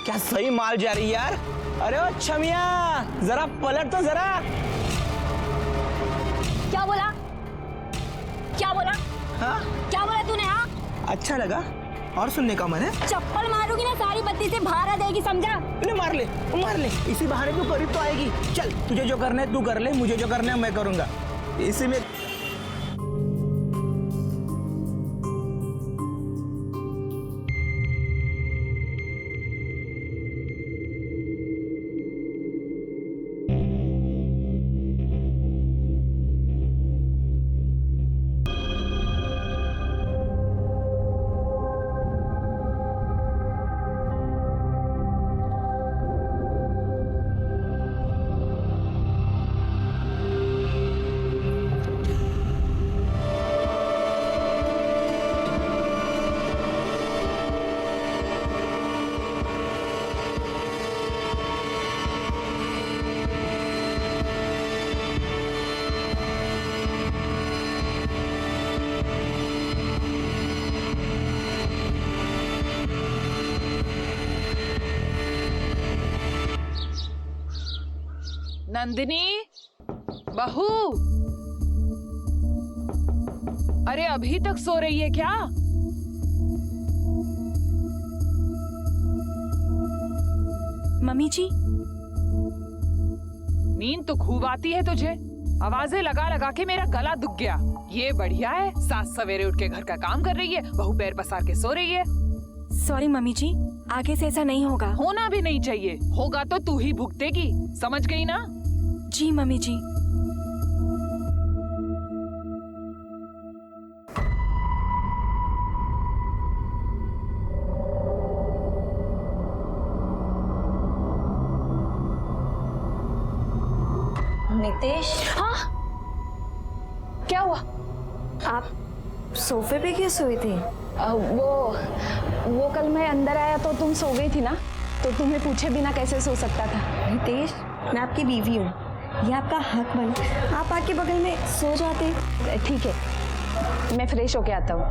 क्या सही माल जा रही है यार। अरे ओ छमिया, जरा पलट तो जरा। क्या बोला? क्या बोला? हाँ क्या बोला तूने? हाँ, अच्छा लगा और सुनने का मन है। चप्पल मारूंगी ना सारी बत्ती से बाहर आ जाएगी, समझा? अरे मार ले, इसी बहाने तू करीब तो आएगी। चल, तुझे जो करना है तू कर ले, मुझे जो करना है मैं करूंगा। इसी में नंदिनी, बहू, अरे अभी तक सो रही है क्या? मम्मी जी, नींद तो खूब आती है तुझे। आवाजें लगा लगा के मेरा गला दुख गया। ये बढ़िया है, सास सवेरे उठ के घर का काम कर रही है, बहू पैर पसार के सो रही है। सॉरी मम्मी जी, आगे से ऐसा नहीं होगा। होना भी नहीं चाहिए, होगा तो तू ही भुगतेगी, समझ गई ना? जी मम्मी जी। नितेश, हाँ, क्या हुआ? आप सोफे पे क्यों सोई थी? वो कल मैं अंदर आया तो तुम सो गई थी ना, तो तुम्हें पूछे बिना कैसे सो सकता था? नितेश, मैं आपकी बीवी हूँ, ये आपका हक बन, आप आके बगल में सो जाते। ठीक है, मैं फ्रेश होके आता हूँ।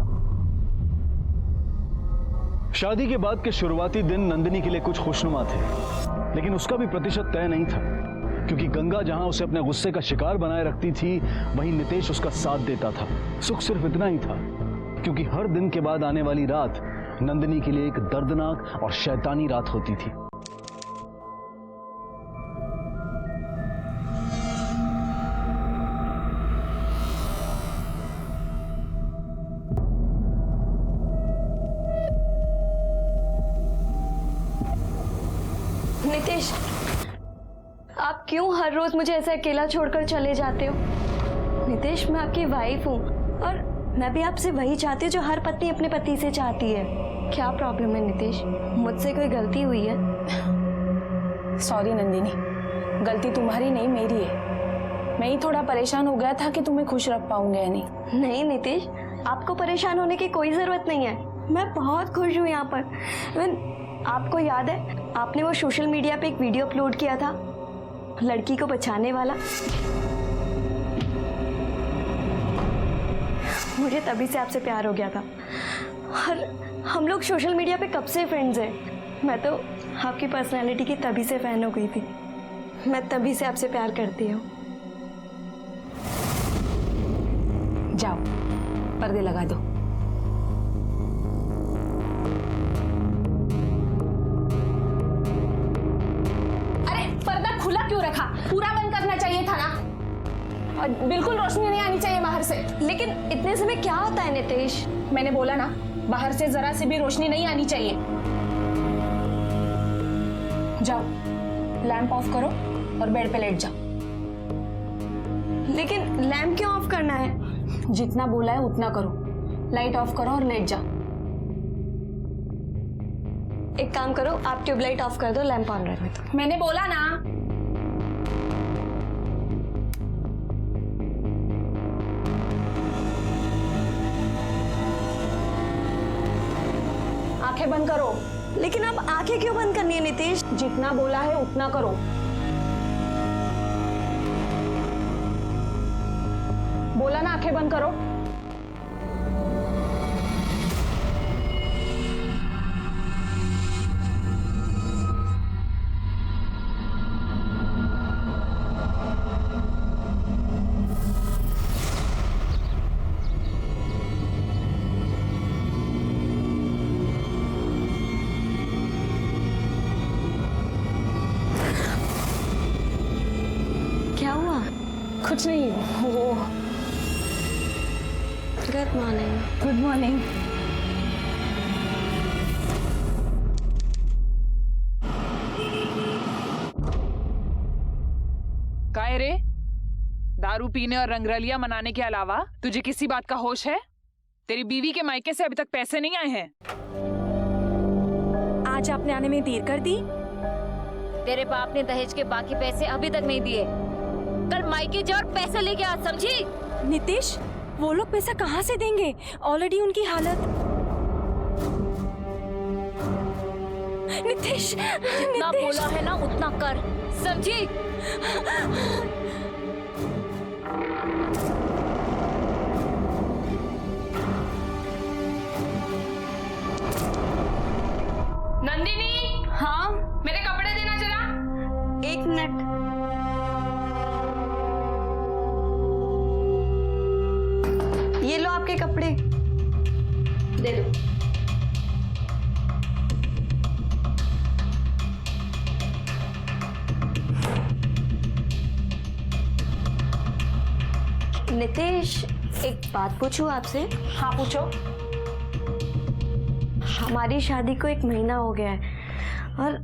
शादी के बाद के शुरुआती दिन नंदिनी के लिए कुछ खुशनुमा थे, लेकिन उसका भी प्रतिशत तय नहीं था, क्योंकि गंगा जहां उसे अपने गुस्से का शिकार बनाए रखती थी, वहीं नितेश उसका साथ देता था। सुख सिर्फ इतना ही था, क्योंकि हर दिन के बाद आने वाली रात नंदिनी के लिए एक दर्दनाक और शैतानी रात होती थी। नितेश, आप क्यों हर रोज मुझे ऐसे अकेला छोड़कर चले जाते हो? नितेश, मैं आपकी वाइफ हूँ और मैं भी आपसे वही चाहती हूँ जो हर पत्नी अपने पति से चाहती है। क्या प्रॉब्लम है नितेश? मुझसे कोई गलती हुई है? सॉरी नंदिनी, गलती तुम्हारी नहीं मेरी है। मैं ही थोड़ा परेशान हो गया था कि तुम्हें खुश रख पाऊंगा या नहीं। नहीं नितेश, आपको परेशान होने की कोई जरूरत नहीं है, मैं बहुत खुश हूँ यहाँ पर। आपको याद है, आपने वो सोशल मीडिया पे एक वीडियो अपलोड किया था लड़की को बचाने वाला? मुझे तभी से आपसे प्यार हो गया था और हम लोग सोशल मीडिया पे कब से फ्रेंड्स हैं। मैं तो आपकी पर्सनालिटी की तभी से फैन हो गई थी, मैं तभी से आपसे प्यार करती हूँ। जाओ, पर्दे लगा दो। अरे पर्दा खुला क्यों रखा? पूरा बंद करना चाहिए था ना, और बिल्कुल रोशनी नहीं आनी चाहिए बाहर से। लेकिन इतने समय क्या होता है नितेश? मैंने बोला ना, बाहर से जरा से भी रोशनी नहीं आनी चाहिए। जाओ, लैंप ऑफ करो और बेड पे लेट जाओ। लेकिन लैंप क्यों ऑफ करना है? जितना बोला है उतना करो, लाइट ऑफ करो और लेट जाओ। एक काम करो, आप ट्यूबलाइट ऑफ कर दो, लैंप ऑन रहने दो। मैंने बोला ना। आंखें बंद करो। लेकिन अब आंखें क्यों बंद करनी है नितेश? जितना बोला है उतना करो। बोला ना आंखें बंद करो। कुछ नहीं, वो गुड मॉर्निंग। Good morning. काय रे, दारू पीने और रंगरलिया मनाने के अलावा तुझे किसी बात का होश है? तेरी बीवी के मायके से अभी तक पैसे नहीं आए हैं। आज आपने आने में देर कर दी। तेरे बाप ने दहेज के बाकी पैसे अभी तक नहीं दिए। कल मायके जा और पैसे लेके आ, समझी? नितेश, वो लोग पैसा कहाँ से देंगे? ऑलरेडी उनकी हालत। नितेश, जितना बोला है ना उतना कर, समझी? नंदिनी, हाँ, मेरे कपड़े देना जरा। 1 मिनट। ये लो आपके कपड़े। दे दो। नितेश, एक बात पूछूं आपसे? हाँ पूछो। हमारी शादी को 1 महीना हो गया है और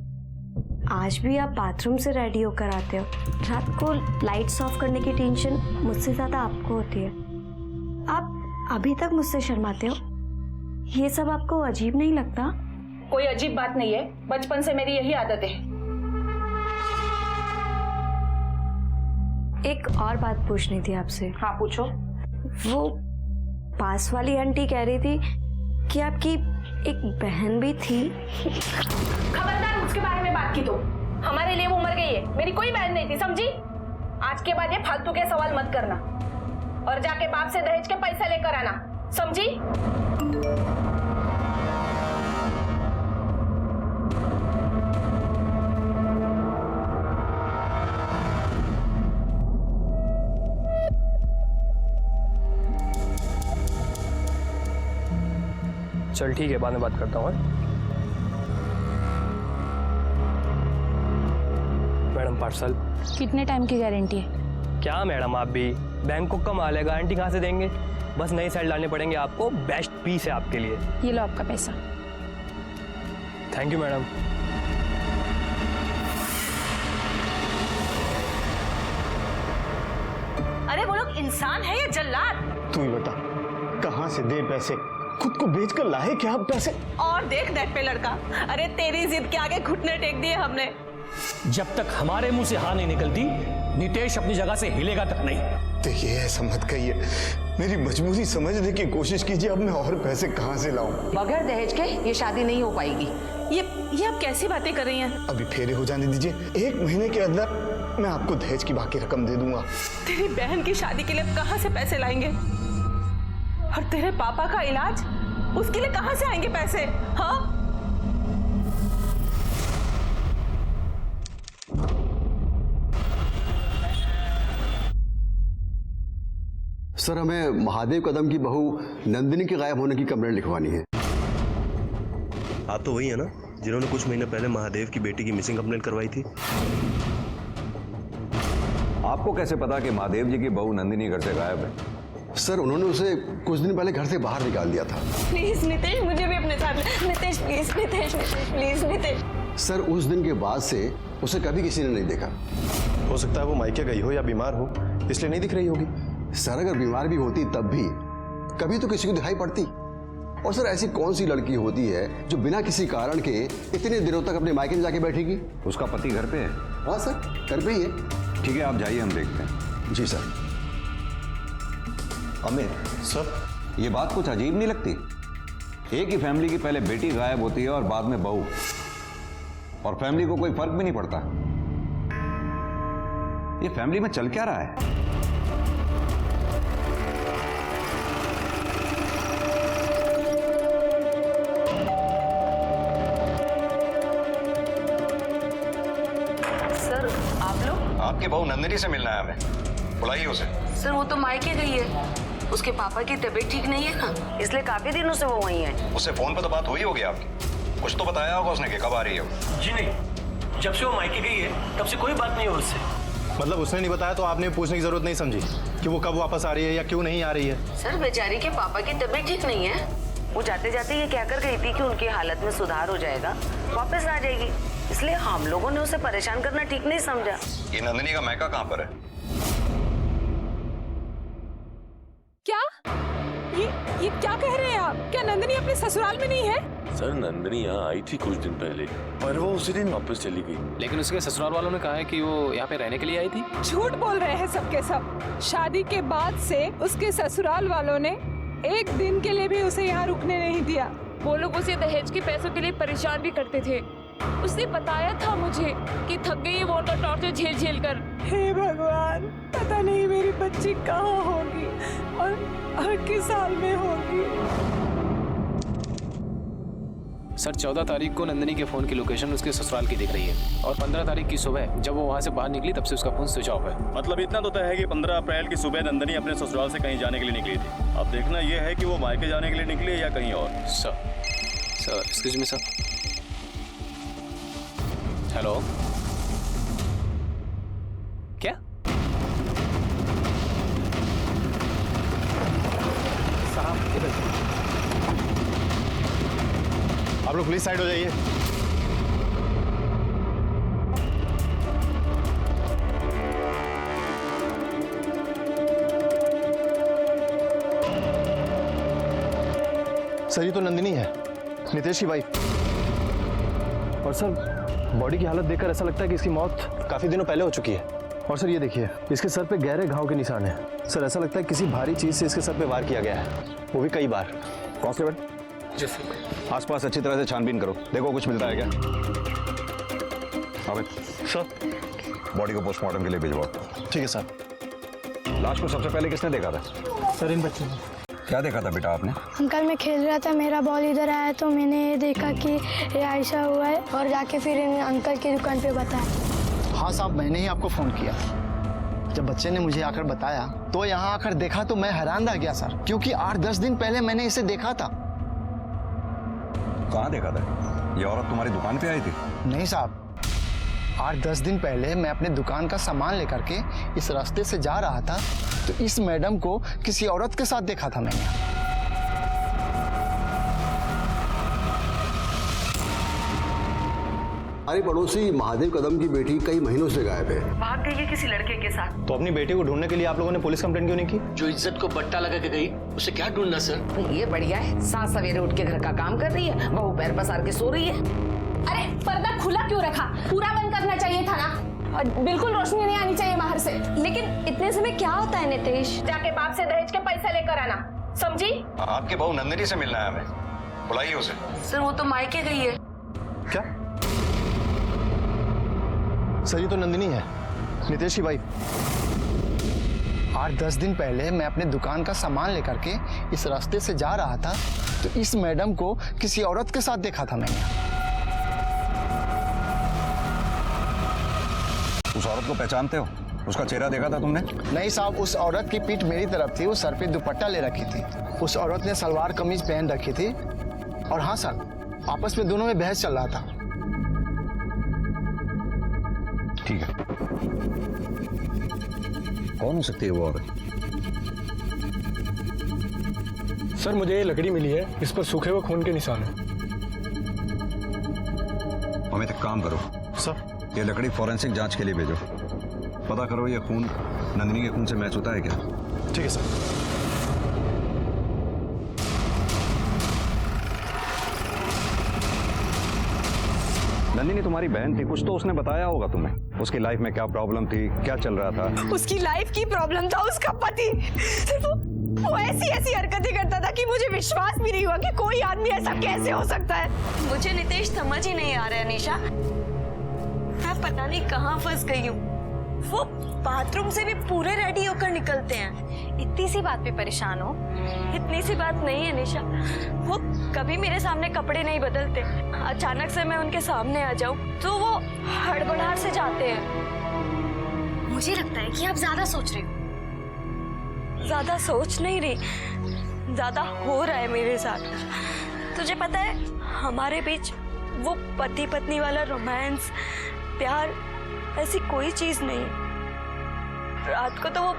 आज भी आप बाथरूम से रेडी होकर आते हो। रात को लाइट्स ऑफ करने की टेंशन मुझसे ज्यादा आपको होती है। आप अभी तक मुझसे शर्माते हो। ये सब आपको अजीब नहीं लगता? कोई अजीब बात नहीं है, बचपन से मेरी यही आदत है। एक और बात पूछनी थी आपसे। हाँ पूछो। वो पास वाली आंटी कह रही थी कि आपकी एक बहन भी थी। खबरदार उसके बारे में बात की तो। हमारे लिए वो मर गई है, मेरी कोई बहन नहीं थी, समझी? आज के बाद ये फालतू के सवाल मत करना और जाके बाप से दहेज के पैसे लेकर आना, समझी? चल ठीक है, बाद में बात करता हूँ। Madam parcel. कितने टाइम की गारंटी है? क्या मैडम, आप भी बैंक को कमाल है, गारंटी कहाँ से देंगे? बस नई साइड लाने पड़ेंगे आपको, बेस्ट पीस है आपके लिए। ये लो आपका पैसा। Thank you madam. अरे वो लोग इंसान है या जल्लाद? तू ही बता, कहाँ से दे पैसे? खुद को बेच कर लाए क्या आप पैसे? और देख नेट पे लड़का, अरे तेरी जिद के आगे घुटने टेक दिए हमने। जब तक हमारे मुंह से हाँ नहीं निकलती, नितेश अपनी जगह से हिलेगा तक नहीं। देखिए ऐसा मत कहिए, मेरी मजबूरी समझने की कोशिश कीजिए। अब मैं और पैसे कहाँ से लाऊं? बगैर दहेज के ये शादी नहीं हो पाएगी। ये आप कैसी बातें कर रही हैं? अभी फेरे हो जाने दीजिए, 1 महीने के अंदर मैं आपको दहेज की बाकी रकम दे दूंगा। तेरी बहन की शादी के लिए कहाँ से पैसे लाएंगे? और तेरे पापा का इलाज, उसके लिए कहाँ से आएंगे पैसे? हाँ, सर, हमें महादेव कदम की बहू नंदिनी के गायब होने की कंप्लेंट लिखवानी है। आप तो वही है ना जिन्होंने कुछ महीने पहले महादेव की बेटी की मिसिंग कंप्लेंट करवाई थी? आपको कैसे पता कि महादेव जी की बहू नंदिनी घर से गायब है? सर, उन्होंने उसे कुछ दिन पहले घर से बाहर निकाल दिया था। प्लीज नितेश, मुझे भी अपने साथ ले। Nitesh please, Nitesh please, Nitesh. Sir, उस दिन के बाद से उसे कभी किसी ने नहीं देखा। हो सकता है वो मायके गई हो या बीमार हो, इसलिए नहीं दिख रही होगी। सर, अगर बीमार भी होती तब भी कभी तो किसी को दिखाई पड़ती। और सर, ऐसी कौन सी लड़की होती है जो बिना किसी कारण के इतने दिनों तक अपने मायके में जाके बैठेगी? उसका पति घर पे है? हाँ सर, घर पे ही है। ठीक है, आप जाइए, हम देखते हैं। जी सर। अमित सर, ये बात कुछ अजीब नहीं लगती? एक ही फैमिली की पहले बेटी गायब होती है और बाद में बहू, और फैमिली को कोई फर्क भी नहीं पड़ता। ये फैमिली में चल क्या रहा है? सर आप लोग? आपकी बहू नंदिनी से मिलना है हमें, बुलाइए उसे। सर वो तो मायके गई है, उसके पापा की तबीयत ठीक नहीं है ना, इसलिए काफी दिनों से वो वहीं है। उससे फोन पे तो बात हुई होगी आपकी, कुछ तो बताया होगा उसने कि कब आ रही हो। जी नहीं, जब से वो मायके गई है तब से कोई बात नहीं हो उससे। मतलब उसने नहीं बताया तो आपने पूछने की जरूरत नहीं समझी कि वो कब वापस आ रही है या क्यों नहीं आ रही है? सर बेचारी के पापा की तबीयत ठीक नहीं है। वो जाते जाते ये कहकर गई थी कि उनकी हालत में सुधार हो जाएगा, वापस आ जाएगी। इसलिए हम लोगों ने उसे परेशान करना ठीक नहीं समझा। ये नंदिनी का मायका कहाँ पर है? क्या ये क्या कह रहे हैं आप? क्या नंदिनी अपने ससुराल में नहीं है? सर नंदिनी यहाँ आई थी कुछ दिन पहले और वो उसी दिन वापस चली गई। लेकिन उसके ससुराल वालों ने कहा है कि वो यहाँ पे रहने के लिए आई थी। झूठ बोल रहे हैं सबके सब। शादी के बाद से उसके ससुराल वालों ने एक दिन के लिए भी उसे यहाँ रुकने नहीं दिया। वो लोग उसे दहेज के पैसों के लिए परेशान भी करते थे। उसने बताया था मुझे कि थक गई है वो उनका टॉर्चर झेल झेल कर। हे भगवान, पता नहीं मेरी बच्ची कहाँ होगी और किस हाल में होगी। सर 14 तारीख को नंदिनी के फोन की लोकेशन उसके ससुराल की दिख रही है और 15 तारीख की सुबह जब वो वहाँ से बाहर निकली तब से उसका फोन स्विच ऑफ है। मतलब इतना तो तय है कि 15 अप्रैल की सुबह नंदिनी अपने ससुराल से कहीं जाने के लिए निकली थी। अब देखना यह है कि वो मायके जाने के लिए निकली या कहीं और। Sir excuse me sir. Hello, क्या? आप लोग पुलिस साइड हो जाइए। सर ये तो नंदिनी है, नितेश की वाइफ। और सर बॉडी की हालत देखकर ऐसा लगता है कि इसकी मौत काफी दिनों पहले हो चुकी है। और सर ये देखिए, इसके सर पे गहरे घाव के निशान हैं। सर ऐसा लगता है किसी भारी चीज से इसके सर पे वार किया गया है, वो भी कई बार। कांस्टेबल, आसपास अच्छी तरह से छानबीन करो, देखो कुछ मिलता है क्या। अबे सर बॉडी को पोस्टमार्टम के लिए भिजवाओ। ठीक है सर। लाश को सबसे पहले किसने देखा था? सर इन बच्चों ने। क्या देखा था बेटा आपने? अंकल मैं खेल रहा था, मेरा बॉल इधर आया तो मैंने ये देखा कि ये ऐसा हुआ है और जाके फिर इन अंकल की दुकान पे बताया। हाँ साहब, मैंने ही आपको फोन किया। जब बच्चे ने मुझे आकर बताया तो यहाँ आकर देखा तो मैं हैरान रह गया सर, क्योंकि 8-10 दिन पहले मैंने इसे देखा था। कहाँ देखा था? ये औरत तुम्हारी दुकान पे आई थी? नहीं साहब, 8-10 दिन पहले मैं अपने दुकान का सामान लेकर के इस रास्ते से जा रहा था तो इस मैडम को किसी औरत के साथ देखा था मैंने। हमारे पड़ोसी महादेव कदम की बेटी कई महीनों से गायब है। भाग गई है किसी लड़के के साथ। तो अपनी बेटी को ढूंढने के लिए आप लोगों ने पुलिस कंप्लेंट क्यों नहीं की? जो इज्जत को बट्टा लगा के गई उसे क्या ढूंढना सर? ये बढ़िया है, सात सवेरे उठ के घर का काम कर रही है, बहू पैर पसार के सो रही है। अरे पर्दा खुला क्यों रखा? पूरा बंद करना चाहिए था ना, और बिल्कुल रोशनी नहीं आनी चाहिए बाहर से। लेकिन इतने समय क्या होता है नितेश? जाके बाप से दहेज के पैसे लेकर आना, समझी? आपकी बहू नंदिनी से मिलना है हमें, बुलाइए उसे। सर वो तो मायके गई है। क्या? सर ये तो नंदिनी है, नितेश की वाइफ। 8-10 दिन पहले मैं अपने दुकान का सामान लेकर के इस रास्ते से जा रहा था तो इस मैडम को किसी औरत के साथ देखा था मैंने। उस औरत को पहचानते हो? उसका चेहरा देखा था तुमने? नहीं साहब, उस औरत की पीठ मेरी तरफ थी, वो सर पे दुपट्टा ले रखी थी। उस औरत ने सलवार कमीज पहन रखी थी। और हाँ सर, आपस में दोनों में बहस चल रहा था। ठीक है, कौन हो सकती है वो औरत? सर मुझे ये लकड़ी मिली है, इस पर सूखे हुए खून के निशान है। हमें एक काम करो सर, ये लकड़ी फॉरेंसिक जांच के लिए भेजो। पता करो ये खून नंदिनी के खून से मैच होता है क्या। ठीक है सर। नंदिनी तुम्हारी बहन थी, कुछ तो उसने बताया होगा तुम्हें। उसकी लाइफ में क्या प्रॉब्लम थी, क्या चल रहा था? उसकी लाइफ की प्रॉब्लम था उसका पति। सिर्फ वो ऐसी हरकतें करता था कि मुझे विश्वास भी नहीं हुआ कि कोई आदमी ऐसा कैसे हो सकता है। मुझे नितेश समझ ही नहीं आ रहा है निशा, मैं पता नहीं कहाँ फंस गई हूँ। वो बाथरूम से भी पूरे रेडी होकर निकलते हैं। इतनी सी बात पे परेशान हो? इतनी सी बात नहीं है निशा, वो कभी मेरे सामने कपड़े नहीं बदलते। अचानक से मैं उनके सामने आ जाऊं तो वो हड़बड़ाहट से जाते हैं। मुझे लगता है कि आप ज्यादा सोच रहे हो। ज्यादा सोच नहीं रही, ज्यादा हो रहा है मेरे साथ। तुझे पता है हमारे बीच वो पति पत्नी वाला रोमांस, प्यार, ऐसी कोई चीज नहीं। रात को तो वो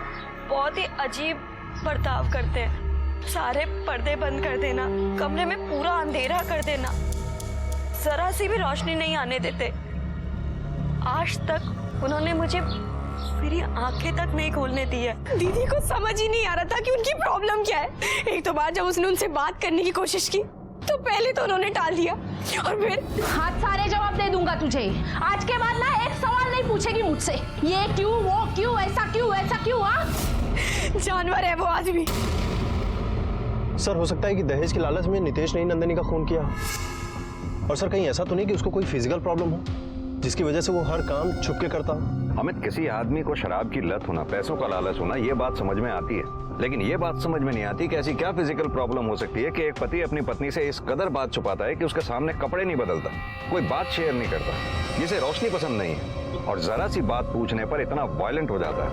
बहुत ही अजीब बर्ताव करते हैं। सारे पर्दे बंद कर देना, कमरे में पूरा अंधेरा कर देना, जरा सी भी रोशनी नहीं आने देते। आज तक उन्होंने मुझे मेरी आंखें तक नहीं खोलने दी है। दीदी को समझ ही नहीं आ रहा था कि उनकी प्रॉब्लम क्या है। एक तो बार जब उसने उनसे बात करने की कोशिश की तो पहले तो उन्होंने टाल दिया और फिर हाथ सारे जवाब दे दूंगा तुझे। आज के बाद ना एक सवाल नहीं पूछेगी मुझसे, ये क्यों, वो क्यों, ऐसा क्यों, वैसा क्यों। हाँ, जानवर है वो आदमी। सर हो सकता है कि दहेज के लालच में नितेश ने ही नंदिनी का खून किया। और सर कहीं ऐसा तो नहीं कि उसको कोई फिजिकल प्रॉब्लम हो जिसकी वजह से वो हर काम छुप के करता हो। अमित, किसी आदमी को शराब की लत होना, पैसों का लालच होना, ये बात समझ में आती है, लेकिन ये बात समझ में नहीं आती कि ऐसी क्या फिजिकल प्रॉब्लम हो सकती है कि एक पति अपनी पत्नी से इस कदर बात छुपाता है कि उसके सामने कपड़े नहीं बदलता, कोई बात शेयर नहीं करता, जिसे रोशनी पसंद नहीं है, और जरा सी बात पूछने पर इतना वायलेंट हो जाता है।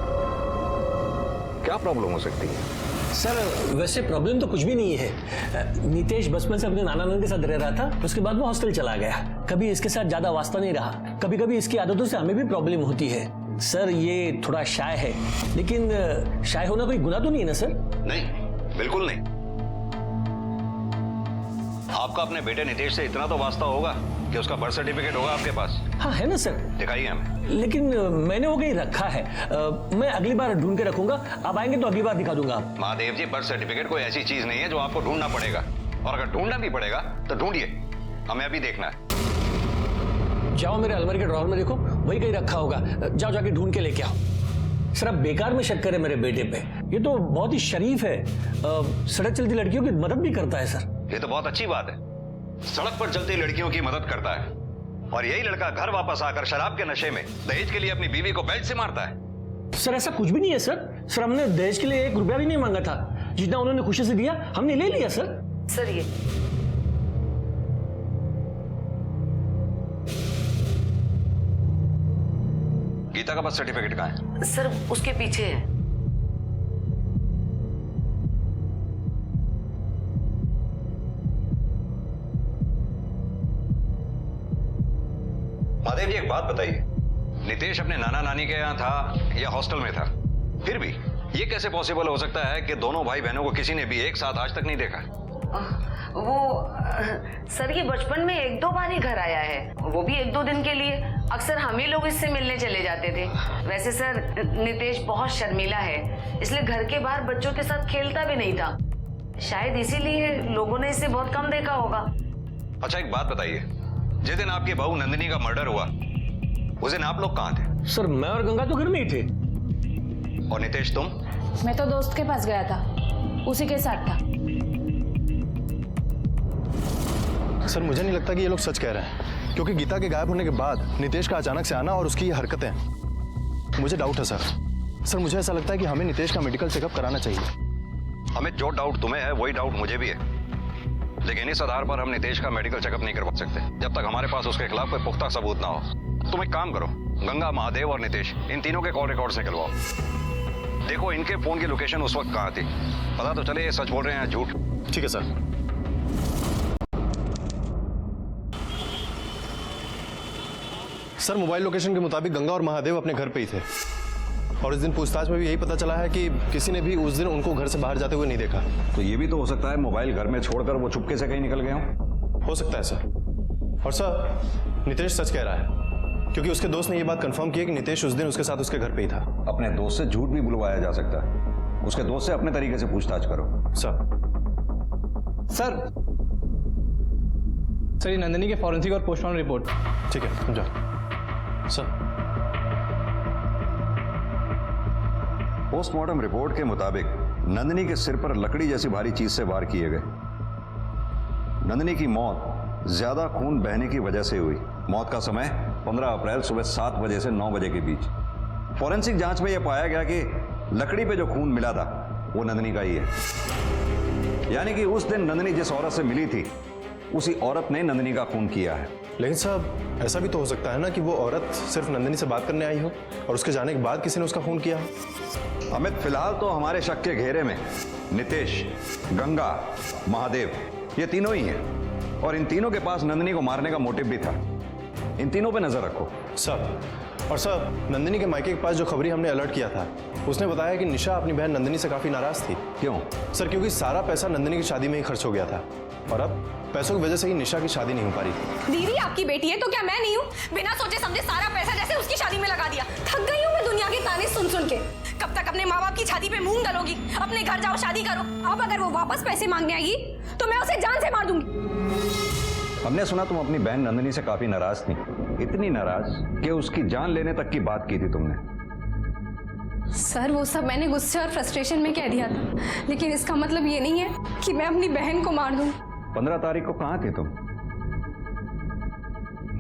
क्या प्रॉब्लम हो सकती है? सर वैसे प्रॉब्लम तो कुछ भी नहीं है। नितेश बचपन से अपने नाना नानी के साथ रह रहा था, उसके बाद वो हॉस्टल चला गया। कभी इसके साथ ज्यादा वास्ता नहीं रहा। कभी कभी इसकी आदतों से हमें भी प्रॉब्लम होती है। सर ये थोड़ा शाय है, लेकिन शाय होना कोई गुनाह तो नहीं है ना सर? नहीं, बिल्कुल नहीं। आपका अपने बेटे नितेश से इतना तो वास्ता होगा कि उसका बर्थ सर्टिफिकेट होगा आपके पास। हाँ है ना सर। दिखाइए हमें। लेकिन मैंने वो कहीं रखा है, मैं अगली बार ढूंढ के रखूंगा। आप आएंगे तो अगली बार दिखा दूंगा। महादेव जी, बर्थ सर्टिफिकेट कोई ऐसी चीज नहीं है जो आपको ढूंढना पड़ेगा, और अगर ढूंढना भी पड़ेगा तो ढूंढिए, हमें अभी देखना है। जाओ मेरे अलमारी के ड्रॉर में देखो, वही कहीं रखा होगा। जाओ जाके ढूंढ के लेके आओ। सर आप बेकार में शक करें मेरे बेटे पे, ये तो बहुत ही शरीफ है, सड़क चलती लड़कियों की मदद भी करता है सर। ये तो बहुत अच्छी बात है, सड़क पर चलती लड़कियों की मदद करता है, और यही लड़का घर वापस आकर शराब के नशे में दहेज के लिए अपनी बीवी को बेल्ट से मारता है। सर ऐसा कुछ भी नहीं है सर। सर हमने दहेज के लिए 1 रुपया भी नहीं मांगा था, जितना उन्होंने खुशी से दिया हमने ले लिया सर। सर ये गीता का बर्थ सर्टिफिकेट कहाँ है? सर उसके पीछे है। महादेव जी एक बात बताइए, नितेश अपने नाना नानी के यहाँ था या हॉस्टल में था? फिर भी ये कैसे पॉसिबल हो सकता है कि दोनों भाई बहनों को किसी ने भी एक साथ आज तक नहीं देखा? सर ये बचपन में 1-2 बार ही घर आया है, वो भी 1-2 दिन के लिए। अक्सर हम ही लोग इससे मिलने चले जाते थे। वैसे सर नितेश बहुत शर्मीला है, इसलिए घर के बाहर बच्चों के साथ खेलता भी नहीं था। शायद इसीलिए लोगों ने इसे बहुत कम देखा होगा। अच्छा एक बात बताइए, जिस दिन आपकी बहू नंदिनी का मर्डर हुआ उस दिन आप लोग कहाँ थे? सर मैं और गंगा तो घर में ही थे। और नितेश तुम? मैं तो दोस्त के पास गया था, उसी के साथ था। सर मुझे नहीं लगता कि ये लोग सच कह रहे हैं, क्योंकि गीता के गायब होने के बाद नितेश का अचानक से आना और उसकी ये हरकतें, मुझे डाउट है सर। मुझे ऐसा लगता है कि हमें नितेश का मेडिकल चेकअप कराना चाहिए। हमें जो डाउट तुम्हें है वही डाउट मुझे भी है, लेकिन इस आधार पर हम नितेश का मेडिकल चेकअप नहीं करवा सकते जब तक हमारे पास उसके खिलाफ कोई पुख्ता सबूत ना हो। तुम एक काम करो, गंगा, महादेव और नितेश इन तीनों के कॉल रिकॉर्ड्स निकलवाओ। देखो इनके फोन की लोकेशन उस वक्त कहाँ थी, पता तो चले ये सच बोल रहे हैं या झूठ। ठीक है सर। सर मोबाइल लोकेशन के मुताबिक गंगा और महादेव अपने घर पे ही थे, और इस दिन पूछताछ में भी यही पता चला है कि किसी ने भी उस दिन उनको घर से बाहर जाते हुए नहीं देखा। तो ये भी तो हो सकता है मोबाइल घर में छोड़कर वो चुपके से कहीं निकल गए हों। हो सकता है सर। और सर नितेश सच कह रहा है, क्योंकि उसके दोस्त ने ये बात कंफर्म की है कि नितेश उस दिन उसके साथ उसके घर पे ही था। अपने दोस्त से झूठ भी बुलवाया जा सकता है, उसके दोस्त से अपने तरीके से पूछताछ करो। सर ये नंदिनी के फॉरेंसिक और पोस्टमार्टम रिपोर्ट। ठीक है समझा सर। पोस्टमार्टम रिपोर्ट के मुताबिक नंदिनी के सिर पर लकड़ी जैसी भारी चीज से वार किए गए। नंदिनी की मौत ज्यादा खून बहने की वजह से हुई। मौत का समय 15 अप्रैल सुबह 7 बजे से 9 बजे के बीच। फॉरेंसिक जांच में यह पाया गया कि लकड़ी पे जो खून मिला था वो नंदिनी का ही है, यानी कि उस दिन नंदिनी जिस औरत से मिली थी उसी औरत ने नंदिनी का खून किया है। लेकिन साहब ऐसा भी तो हो सकता है ना कि वो औरत सिर्फ नंदिनी से बात करने आई हो और उसके जाने के बाद किसी ने उसका खून किया हो। अमित फिलहाल तो हमारे शक के घेरे में नितेश, गंगा, महादेव ये तीनों ही हैं, और इन तीनों के पास नंदिनी को मारने का मोटिव भी था। इन तीनों पे नजर रखो। सर और सर नंदिनी के मायके के पास जो खबरी हमने अलर्ट किया था उसने बताया कि निशा अपनी बहन नंदिनी से काफी नाराज थी। क्यों? सर क्योंकि सारा पैसा नंदिनी की शादी में ही खर्च हो गया था और अब पैसों की वजह से ही निशा की शादी नहीं हो पा रही थी। दीदी आपकी बेटी है तो क्या मैं नहीं हूँ? बिना सोचे समझे सारा पैसा जैसे उसकी शादी में लगा दिया। थक गई हूँ मैं दुनिया के ताने सुन सुन के। कब तक अपने माँ बाप की छाती पे मूंग डालोगी? अपने घर जाओ, शादी करो। अब अगर वो वापस पैसे मांगने आएगी तो मैं उसे जान से मार दूंगी। हमने सुना तुम अपनी बहन नंदिनी से काफी नाराज थी, इतनी नाराज कि उसकी जान लेने तक की बात की थी तुमने। सर वो सब मैंने गुस्से और फ्रस्ट्रेशन में कह दिया था, लेकिन इसका मतलब ये नहीं है कि मैं अपनी बहन को मार दूं। 15 तारीख को कहाँ थी तुम?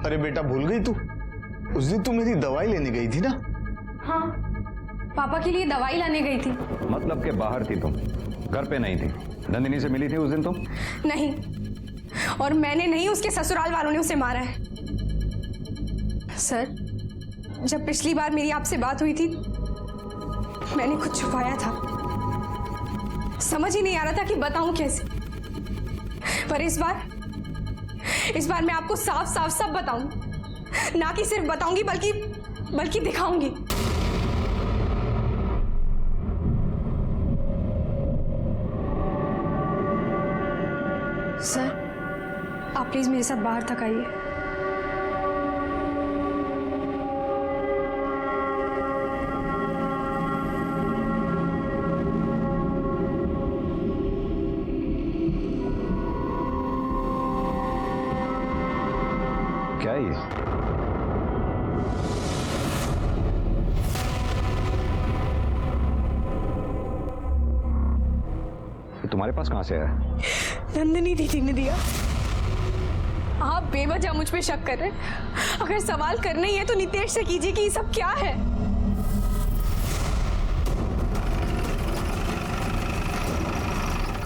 अरे बेटा भूल गई तू? उस दिन तू मेरी दवाई लेने गई थी ना? हाँ, पापा के लिए दवाई लाने गई थी। मतलब के बाहर थी तुम, घर पे नहीं थी। नंदिनी से मिली थी उस दिन तुम? नहीं, और मैंने नहीं, उसके ससुराल वालों ने उसे मारा है। सर जब पिछली बार मेरी आपसे बात हुई थी मैंने कुछ छुपाया था, समझ ही नहीं आ रहा था कि बताऊं कैसे। पर इस बार मैं आपको साफ साफ सब बताऊं, ना कि सिर्फ बताऊंगी बल्कि दिखाऊंगी। सर आप प्लीज मेरे साथ बाहर तक आइए। क्या है ये? तुम्हारे पास कहां से आया? नंदिनी दीदी ने दिया। आप बेवजह मुझ पे शक कर रहे हैं। अगर सवाल करना ही है तो नितेश से कीजिए कि ये सब क्या है।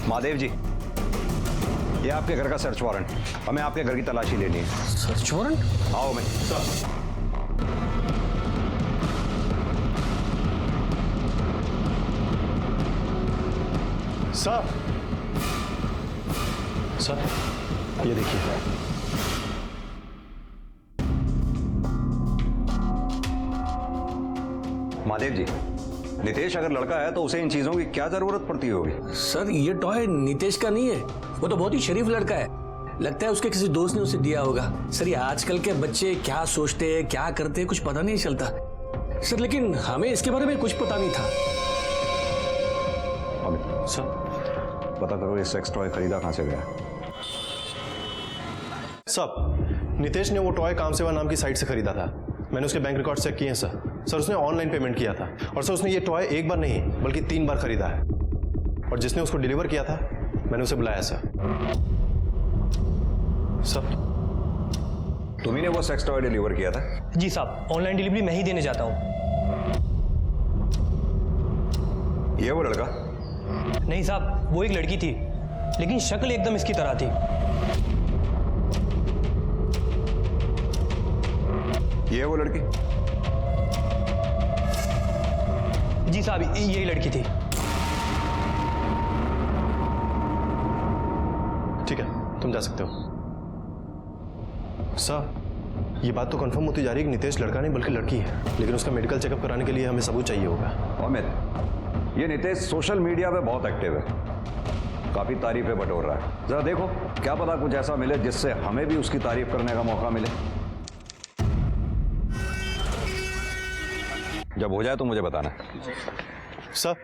महादेव जी, ये आपके घर का सर्च वारंट, हमें आपके घर की तलाशी लेनी है। Search warrant? आओ मैं। सर ये देखिए। महादेव जी, नितेश अगर लड़का है तो उसे इन चीजों की क्या जरूरत पड़ती होगी? सर ये टॉय नितेश का नहीं है, वो तो बहुत ही शरीफ लड़का है। लगता है उसके किसी दोस्त ने उसे दिया होगा। सर ये आजकल के बच्चे क्या सोचते हैं, क्या करते हैं, कुछ पता नहीं चलता सर। लेकिन हमें इसके बारे में कुछ पता नहीं था। सर पता करो ये सेक्स टॉय खरीदा कहां से गया? सब नितेश ने वो टॉय कामसेवा नाम की साइट से खरीदा था। मैंने उसके बैंक रिकॉर्ड चेक किए हैं सर। सर उसने ऑनलाइन पेमेंट किया था और सर उसने ये टॉय एक बार नहीं बल्कि 3 बार खरीदा है। और जिसने उसको डिलीवर किया था मैंने उसे बुलाया सर। सर तुम्ही ने वो सेक्स टॉय डिलीवर किया था? जी साहब, ऑनलाइन डिलीवरी मैं ही देने जाता हूँ। ये वो लड़का? नहीं साहब, वो एक लड़की थी, लेकिन शक्ल एकदम इसकी तरह थी। ये वो लड़की? जी साहब, यही लड़की थी। ठीक है, तुम जा सकते हो। सर ये बात तो कंफर्म होती जा रही है कि नितेश लड़का नहीं बल्कि लड़की है, लेकिन उसका मेडिकल चेकअप कराने के लिए हमें सबूत चाहिए होगा। अमित, ये नितेश सोशल मीडिया पे बहुत एक्टिव है, काफी तारीफें बटोर रहा है। जरा देखो, क्या पता कुछ ऐसा मिले जिससे हमें भी उसकी तारीफ करने का मौका मिले। जब हो जाए तो मुझे बताना। सर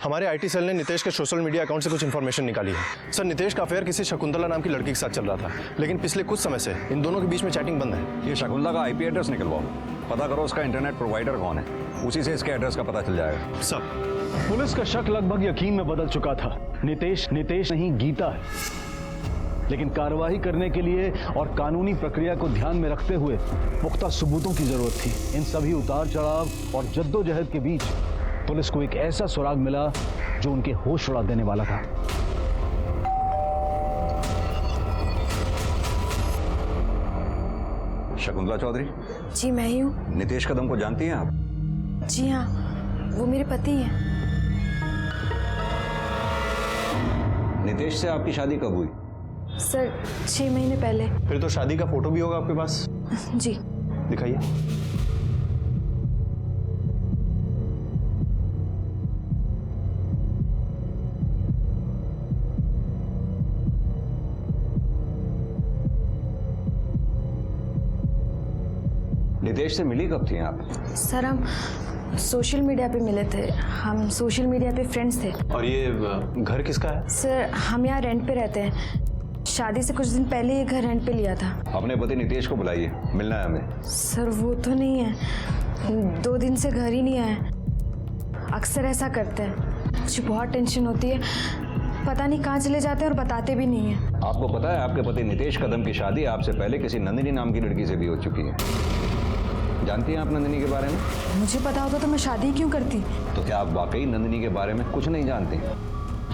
हमारे आईटी सेल ने नितेश के सोशल मीडिया अकाउंट से कुछ इन्फॉर्मेशन निकाली है। सर नितेश का अफेयर किसी शकुंतला नाम की लड़की के साथ चल रहा था, लेकिन पिछले कुछ समय से इन दोनों के बीच में चैटिंग बंद है। ये शकुंतला का आईपी एड्रेस निकलवाओ, पता करो उसका इंटरनेट प्रोवाइडर कौन है, उसी से इसके एड्रेस का पता चल जाएगा। सर पुलिस का शक लगभग यकीन में बदल चुका था। नितेश नहीं गीता है, लेकिन कार्रवाई करने के लिए और कानूनी प्रक्रिया को ध्यान में रखते हुए पुख्ता सबूतों की जरूरत थी। इन सभी उतार चढ़ाव और जद्दोजहद के बीच पुलिस को एक ऐसा सुराग मिला जो उनके होश उड़ा देने वाला था। शकुंतला चौधरी? जी मैं ही हूँ। नितेश कदम को जानती हैं आप? जी हाँ, वो मेरे पति हैं। नितेश से आपकी शादी कब हुई? सर 6 महीने पहले। फिर तो शादी का फोटो भी होगा आपके पास? जी दिखाइए। नितेश से मिली कब थी आप? सर हम सोशल मीडिया पे मिले थे, हम सोशल मीडिया पे फ्रेंड्स थे। और ये घर किसका है? सर हम यहाँ रेंट पे रहते हैं, शादी से कुछ दिन पहले ये घर रेंट पे लिया था। अपने पति नितेश को बुलाइए, मिलना है हमें। सर वो तो नहीं है, 2 दिन से घर ही नहीं आए, अक्सर ऐसा करते हैं। मुझे बहुत टेंशन होती है, पता नहीं कहाँ चले जाते हैं और बताते भी नहीं है। आपको पता है आपके पति नितेश कदम की शादी आपसे पहले किसी नंदिनी नाम की लड़की से भी हो चुकी है? जानती हैं आप नंदिनी के बारे में? मुझे पता होता तो मैं शादी क्यों करती। तो क्या आप वाकई नंदिनी के बारे में कुछ नहीं जानती?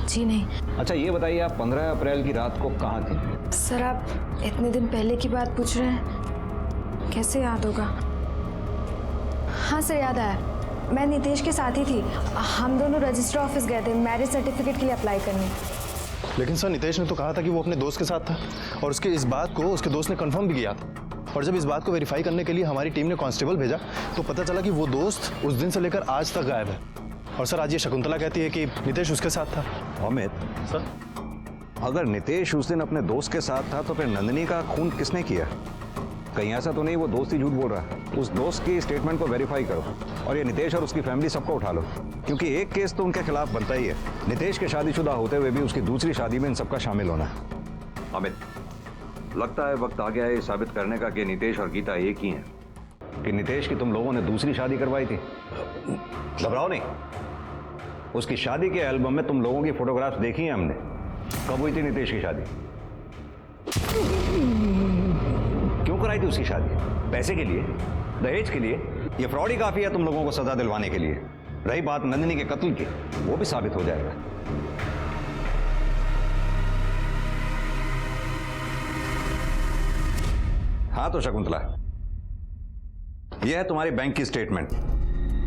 जी नहीं। अच्छा ये बताइए, आप 15 अप्रैल की रात को कहाँ थी? सर आप इतने दिन पहले की बात पूछ रहे हैं, कैसे याद होगा? हाँ सर याद आया, मैं नितेश के साथ ही थी। हम दोनों रजिस्टर ऑफिस गए थे मैरिज सर्टिफिकेट के लिए अप्लाई करने। लेकिन सर नितेश ने तो कहा था कि वो अपने दोस्त के साथ था, और उसके इस बात को उसके दोस्त ने कंफर्म भी किया था। और जब इस बात को वेरीफाई करने के लिए हमारी टीम ने कांस्टेबल भेजा तो पता चला कि वो दोस्त उस दिन से लेकर आज तक गायब है। और सर आज ये शकुंतला कहती है कि नितेश उसके साथ था। अमित सर, अगर नितेश उस दिन अपने दोस्त के साथ था तो फिर नंदिनी का खून किसने किया? कहीं ऐसा तो नहीं वो दोस्त ही झूठ बोल रहा है? उस दोस्त की स्टेटमेंट को वेरीफाई करो और ये नितेश और उसकी फैमिली सबको उठा लो, क्योंकि एक केस तो उनके खिलाफ बनता ही है। नितेश के शादीशुदा होते हुए भी उसकी दूसरी शादी में इन सबका शामिल होना है। अमित, लगता है वक्त आ गया है साबित करने का कि नितेश और गीता एक ही हैं, कि नितेश की तुम लोगों ने दूसरी शादी करवाई थी। घबराओ नहीं, उसकी शादी के एल्बम में तुम लोगों की फोटोग्राफ्स देखी हैं हमने। कब हुई थी नितेश की शादी? क्यों कराई थी उसकी शादी? पैसे के लिए? दहेज के लिए? ये फ्रॉड ही काफी है तुम लोगों को सजा दिलवाने के लिए। रही बात नंदिनी के कत्ल की, वो भी साबित हो जाएगा। हाँ तो शकुंतला, यह है तुम्हारी बैंक की स्टेटमेंट,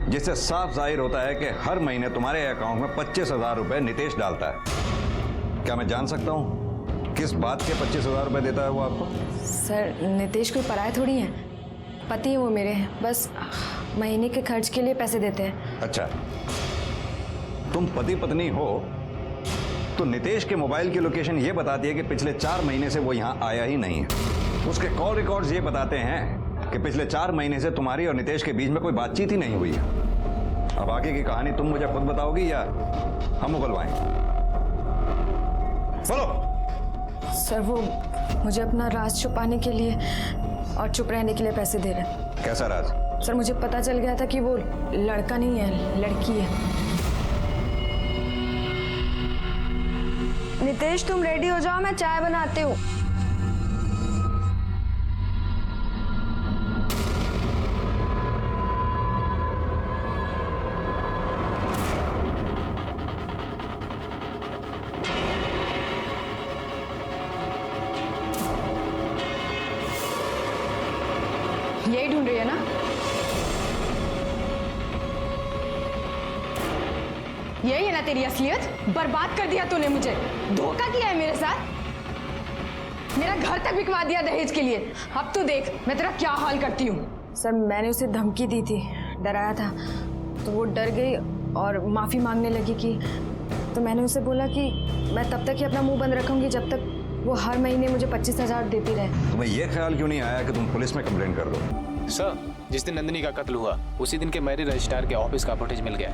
जिससे साफ जाहिर होता है कि हर महीने तुम्हारे अकाउंट में 25,000 रुपए नितेश डालता है। क्या मैं जान सकता हूं किस बात के 25,000 रुपए देता है वो आपको? सर नितेश कोई पराया थोड़ी है, पति है वो मेरे, बस महीने के खर्च के लिए पैसे देते हैं। अच्छा, तुम पति पत्नी हो तो नितेश के मोबाइल की लोकेशन ये बताती है कि पिछले 4 महीने से वो यहाँ आया ही नहीं है। उसके कॉल रिकॉर्ड्स ये बताते हैं कि पिछले 4 महीने से तुम्हारी और नितेश के बीच में कोई बातचीत ही नहीं हुई है। अब आगे की कहानी तुम मुझे खुद बताओगी या हम उगलवाएं? बोलो। सर वो मुझे अपना राज छुपाने के लिए और चुप रहने के लिए पैसे दे रहे हैं। कैसा राज? सर मुझे पता चल गया था कि वो लड़का नहीं है, लड़की है। नितेश तुम रेडी हो जाओ, मैं चाय बनाती हूँ। यही ढूंढ रही है ना? यही है ना तेरी असलियत? बर्बाद कर दिया तूने मुझे, धोखा किया है मेरे साथ, मेरा घर तक बिकवा दिया दहेज के लिए। अब तू देख मैं तेरा क्या हाल करती हूँ। सर मैंने उसे धमकी दी थी, डराया था, तो वो डर गई और माफी मांगने लगी कि तो मैंने उसे बोला कि मैं तब तक ही अपना मुंह बंद रखूंगी जब तक वो हर महीने मुझे 25,000 देती रहे। तुम्हें यह ख्याल क्यों नहीं आया कि तुम पुलिस में कंप्लेंट कर दो? सर जिस दिन नंदिनी का कत्ल हुआ उसी दिन के मैरिज रजिस्ट्रार के ऑफिस का फुटेज मिल गया,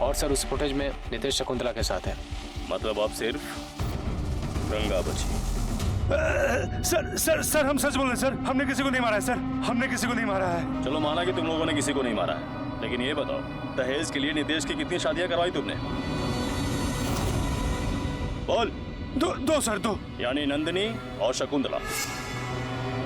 और सर उस फुटेज में नितेश शकुंतला के साथ है। मतलब आप सिर्फ गंगा बची। सर सर सर हम सच बोल रहे हैं सर, हमने किसी को नहीं मारा है सर, हमने किसी को नहीं मारा है। चलो माना कि तुम लोगों ने किसी को नहीं मारा है, लेकिन ये बताओ दहेज के लिए नितेश की कितनी शादियां करवाई तुमने? बोल। दो सर, 2। यानी नंदिनी और शकुंतला।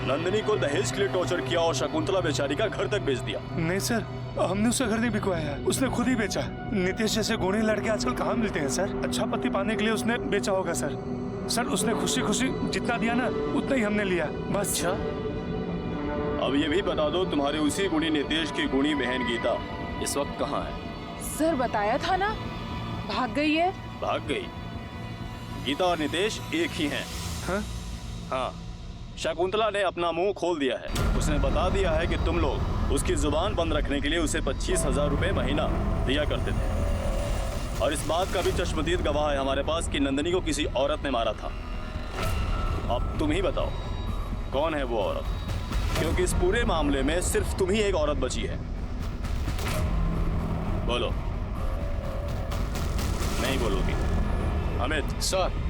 नंदिनी को दहेज के लिए टॉर्चर किया और शकुंतला बेचारी का घर तक बेच दिया। नहीं सर, हमने उसे घर नहीं बिकवाया, उसने खुद ही बेचा। नितेश जैसे गुणी लड़के आजकल कहाँ मिलते हैं सर, अच्छा पति पाने के लिए उसने बेचा होगा सर। सर उसने खुशी खुशी जितना दिया ना उतना ही हमने लिया बस। अच्छा, अब ये भी बता दो तुम्हारे उसी गुणी नितेश की गुणी बहन गीता इस वक्त कहाँ है? सर बताया था ना, भाग गई है। भाग गई? गीता और नितेश एक ही हैं। हाँ, शकुंतला ने अपना मुंह खोल दिया है, उसने बता दिया है कि तुम लोग उसकी जुबान बंद रखने के लिए उसे 25,000 रुपए महीना दिया करते थे। और इस बात का भी चश्मदीद गवाह है हमारे पास कि नंदिनी को किसी औरत ने मारा था। अब तुम ही बताओ कौन है वो औरत? क्योंकि इस पूरे मामले में सिर्फ तुम ही एक औरत बची है। बोलो। नहीं बोलोगी। अमित। सर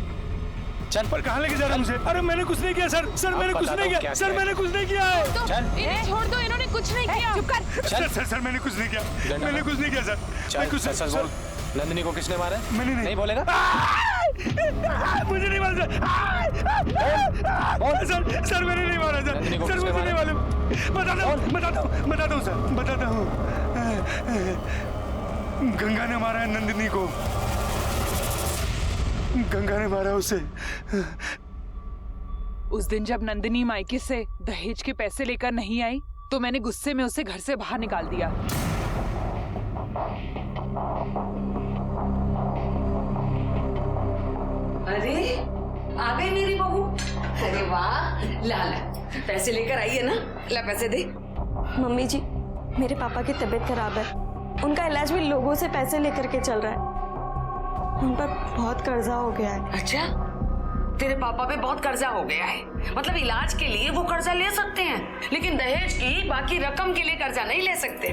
चल पर कहाँ लेके जा रहे हैं मुझे? अरे मैंने कुछ नहीं किया सर। सर मैंने कुछ नहीं किया। सर मैंने कुछ नहीं किया है। इन्हें छोड़ दो, इन्होंने कुछ नहीं किया। चुप कर। सर मैंने कुछ नहीं किया। मैंने कुछ नहीं किया सर। सर नंदिनी को किसने मारा? मैंने नहीं बोलेगा? मुझे नहीं मारा सर मैंने नहीं मारा सर। सर मुझे नहीं मालूम। बताता हूँ सर, बताता हूँ। गंगा ने मारा है नंदिनी को। गंगा ने मारा उसे। उस दिन जब नंदिनी मायके से दहेज के पैसे लेकर नहीं आई तो मैंने गुस्से में उसे घर से बाहर निकाल दिया। अरे आ गई मेरी बहू। अरे वाह, ला पैसे लेकर आई है ना? ला पैसे दे। मम्मी जी, मेरे पापा की तबीयत खराब है, उनका इलाज भी लोगों से पैसे लेकर के चल रहा है। उन पर बहुत कर्जा हो गया है। अच्छा, तेरे पापा पे बहुत कर्जा हो गया है? मतलब इलाज के लिए वो कर्जा ले सकते हैं, लेकिन दहेज की बाकी रकम के लिए कर्जा नहीं ले सकते।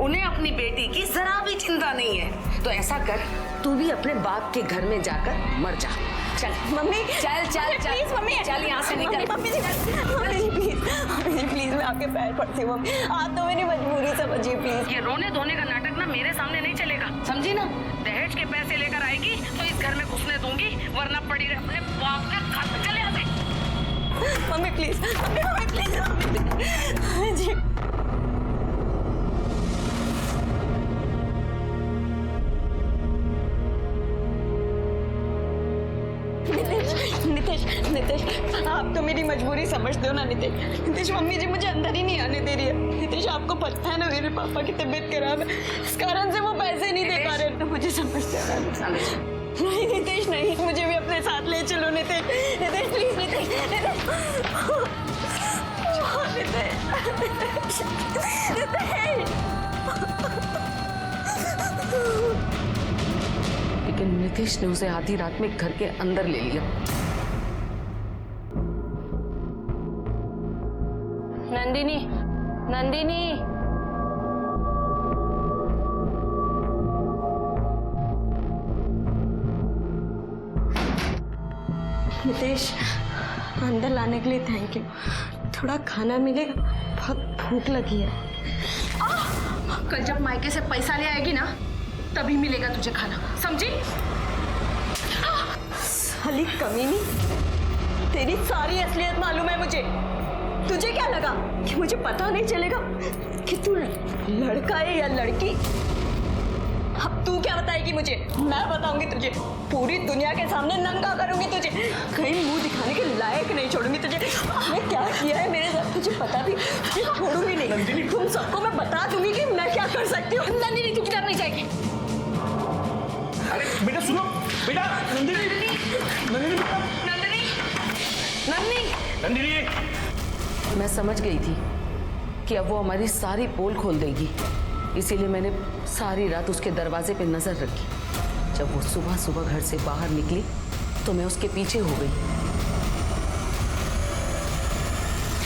उन्हें अपनी बेटी की जरा भी चिंता नहीं है। तो ऐसा कर, तू भी अपने बाप के घर में जाकर मर जा। चल मम्मी, चल चल चल प्लीज मम्मी, चल यहाँ से निकल। मम्मी प्लीज, मैं आपके पैर पड़ती हूँ मम्मी, आप तो मेरी मजबूरी समझिए प्लीज। ये रोने धोने का नाटक ना मेरे सामने नहीं चलेगा, समझी ना? दहेज के पैसे लेकर आएगी तो इस घर में घुसने दूंगी, वरना पड़ी रहे अपने बाप के घर में। चले आते। Mummy please, mummy please, mummy ji. Nitesh, आप तो मेरी मजबूरी समझते हो ना नितेश। मम्मी जी मुझे अंदर ही नहीं आने दे रही है। नितेश, आपको पता है ना मेरे पापा की तबीयत खराब है, इस कारण से वो पैसे नहीं दे पा रहे। तो मुझे समझते हो ना? नहीं नितेश नहीं, मुझे भी अपने साथ ले चलो नितेश प्लीज। नितेश लेकिन नितेश ने उसे आधी रात में घर के अंदर ले लिया। नंदिनी, नंदिनी, नितेश, अंदर लाने के लिए थैंक यू। थोड़ा खाना मिलेगा? बहुत भूख लगी है। कल जब मायके से पैसा ले आएगी ना, तभी मिलेगा तुझे खाना, समझी? साली कमीनी, तेरी सारी असलियत मालूम है मुझे। तुझे क्या लगा कि मुझे पता नहीं चलेगा कि तू लड़का है या लड़की? अब तू क्या बताएगी मुझे? मैं बताऊंगी तुझे, पूरी दुनिया के सामने नंगा करूंगी तुझे, कहीं मुंह दिखाने के लायक नहीं छोड़ूंगी तुझे। मैं क्या किया है मेरे साथ तुझे पता भी, तुझे छोड़ूंगी नहीं। तुम सबको मैं बता दूंगी कि मैं क्या कर सकती हूँ। नंदिनी, तू किधर नहीं जाएगी? अरे बेटा सुनो, बेटा नंदिनी, नंदिनी, नंदिनी, नंदिनी। मैं समझ गई थी कि अब वो हमारी सारी पोल खोल देगी, इसीलिए मैंने सारी रात उसके दरवाजे पे नजर रखी। जब वो सुबह सुबह घर से बाहर निकली तो मैं उसके पीछे हो गई।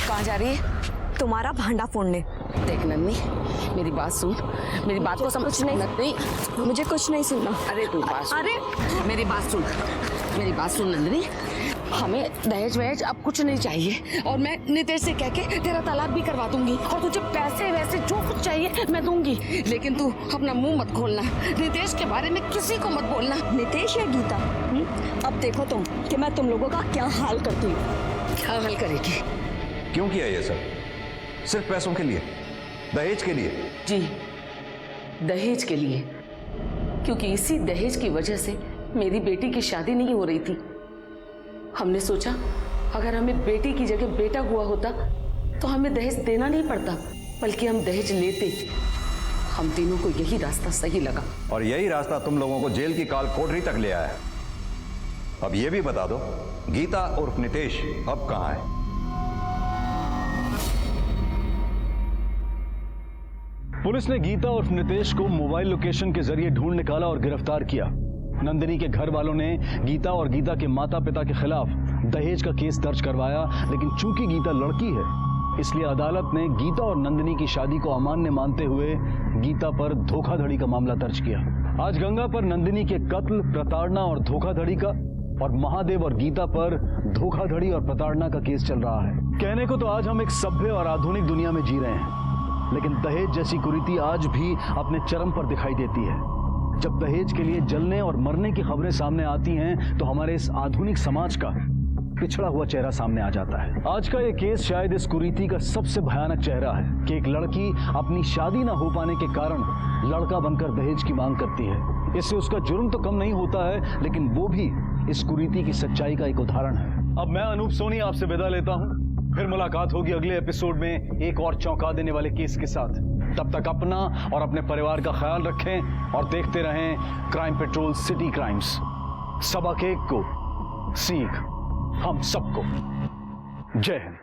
कहाँ जा रही है? तुम्हारा भांडा फोड़ने। देख नन्नी, मेरी बात सुन, मेरी बात को समझ। नहीं, मुझे कुछ नहीं सुनना। अरे तू बात सुन। अरे मेरी बात सुन, मेरी बात सुन नंदिनी, हमें दहेज वहेज अब कुछ नहीं चाहिए, और मैं नितेश से कह के तेरा तलाक भी करवा दूंगी, और तुझे पैसे वैसे जो कुछ चाहिए मैं दूंगी, लेकिन तू अपना मुंह मत खोलना, नितेश के बारे में किसी को मत बोलना। नितेश या गीता, अब देखो तुम कि मैं तुम लोगों का क्या हाल करती हूँ। क्या हाल करेगी? क्यों किया ये सब? सिर्फ पैसों के लिए, दहेज के लिए? जी, दहेज के लिए, क्योंकि इसी दहेज की वजह से मेरी बेटी की शादी नहीं हो रही थी। हमने सोचा अगर हमें बेटी की जगह बेटा हुआ होता तो हमें दहेज देना नहीं पड़ता, बल्कि हम दहेज लेते। हम तीनों को यही रास्ता सही लगा, और यही रास्ता तुम लोगों को जेल की काल कोठरी तक ले आया। अब ये भी बता दो, गीता उर्फ नितेश अब कहां है? पुलिस ने गीता उर्फ नितेश को मोबाइल लोकेशन के जरिए ढूंढ निकाला और गिरफ्तार किया। नंदिनी के घर वालों ने गीता और गीता के माता पिता के खिलाफ दहेज का केस दर्ज करवाया, लेकिन चूंकि गीता लड़की है इसलिए अदालत ने गीता और नंदिनी की शादी को अमान्य मानते हुए गीता पर धोखाधड़ी का मामला दर्ज किया। आज गंगा पर नंदिनी के कत्ल, प्रताड़ना और धोखाधड़ी का, और महादेव और गीता पर धोखाधड़ी और प्रताड़ना का केस चल रहा है। कहने को तो आज हम एक सभ्य और आधुनिक दुनिया में जी रहे हैं, लेकिन दहेज जैसी कुरीति आज भी अपने चरम पर दिखाई देती है। जब दहेज के लिए जलने और मरने की खबरें सामने आती हैं, तो हमारे इस आधुनिक समाज का पिछड़ा हुआ चेहरा सामने आ जाता है। आज का ये केस शायद इस कुरीति का सबसे भयानक चेहरा है कि एक लड़की अपनी शादी ना हो पाने के कारण लड़का बनकर दहेज की मांग करती है। इससे उसका जुर्म तो कम नहीं होता है, लेकिन वो भी इस कुरीति की सच्चाई का एक उदाहरण है। अब मैं अनूप सोनी आपसे विदा लेता हूँ। फिर मुलाकात होगी अगले एपिसोड में एक और चौंका देने वाले केस के साथ। तब तक अपना और अपने परिवार का ख्याल रखें और देखते रहें क्राइम पेट्रोल सिटी क्राइम्स। सबक एक को सीख हम सबको। जय हिंद।